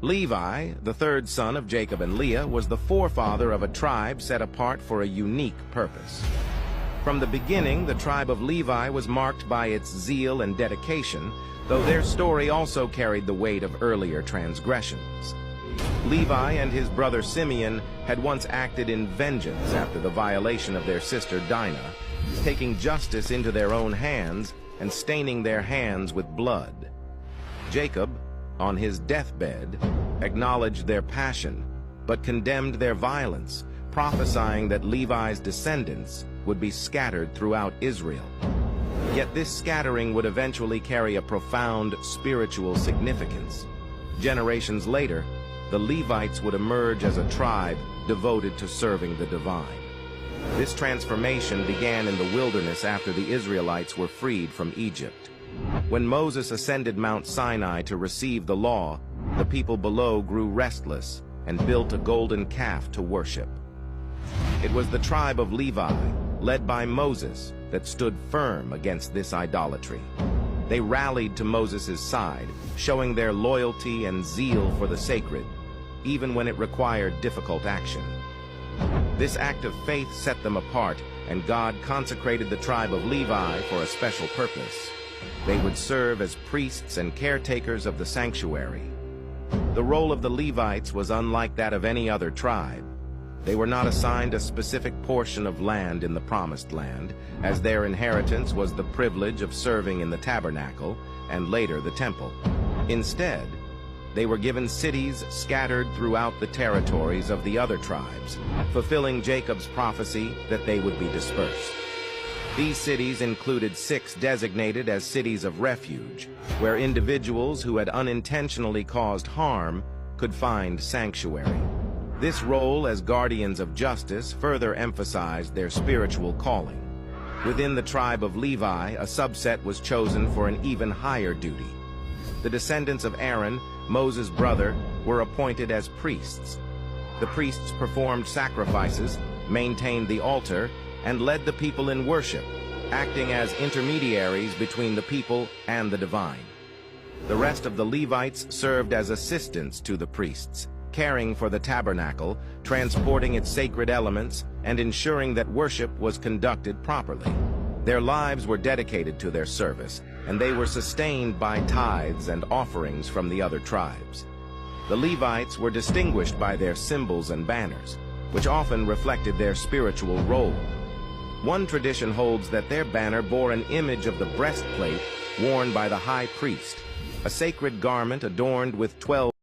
Levi, the third son of Jacob and Leah, was the forefather of a tribe set apart for a unique purpose. From the beginning, the tribe of Levi was marked by its zeal and dedication, though their story also carried the weight of earlier transgressions. Levi and his brother Simeon had once acted in vengeance after the violation of their sister Dinah, taking justice into their own hands and staining their hands with blood. Jacob, on his deathbed, acknowledged their passion, but condemned their violence, prophesying that Levi's descendants would be scattered throughout Israel. Yet this scattering would eventually carry a profound spiritual significance. Generations later, the Levites would emerge as a tribe devoted to serving the divine. This transformation began in the wilderness after the Israelites were freed from Egypt. When Moses ascended Mount Sinai to receive the law, the people below grew restless and built a golden calf to worship. It was the tribe of Levi, led by Moses, that stood firm against this idolatry. They rallied to Moses' side, showing their loyalty and zeal for the sacred, even when it required difficult action. This act of faith set them apart, and God consecrated the tribe of Levi for a special purpose. They would serve as priests and caretakers of the sanctuary. The role of the Levites was unlike that of any other tribe. They were not assigned a specific portion of land in the Promised Land, as their inheritance was the privilege of serving in the tabernacle and later the temple. Instead, they were given cities scattered throughout the territories of the other tribes, fulfilling Jacob's prophecy that they would be dispersed. These cities included 6 designated as cities of refuge, where individuals who had unintentionally caused harm could find sanctuary. This role as guardians of justice further emphasized their spiritual calling. Within the tribe of Levi, a subset was chosen for an even higher duty. The descendants of Aaron, Moses' brother, were appointed as priests. The priests performed sacrifices, maintained the altar, and led the people in worship, acting as intermediaries between the people and the divine. The rest of the Levites served as assistants to the priests, caring for the tabernacle, transporting its sacred elements, and ensuring that worship was conducted properly. Their lives were dedicated to their service, and they were sustained by tithes and offerings from the other tribes. The Levites were distinguished by their symbols and banners, which often reflected their spiritual role. One tradition holds that their banner bore an image of the breastplate worn by the high priest, a sacred garment adorned with 12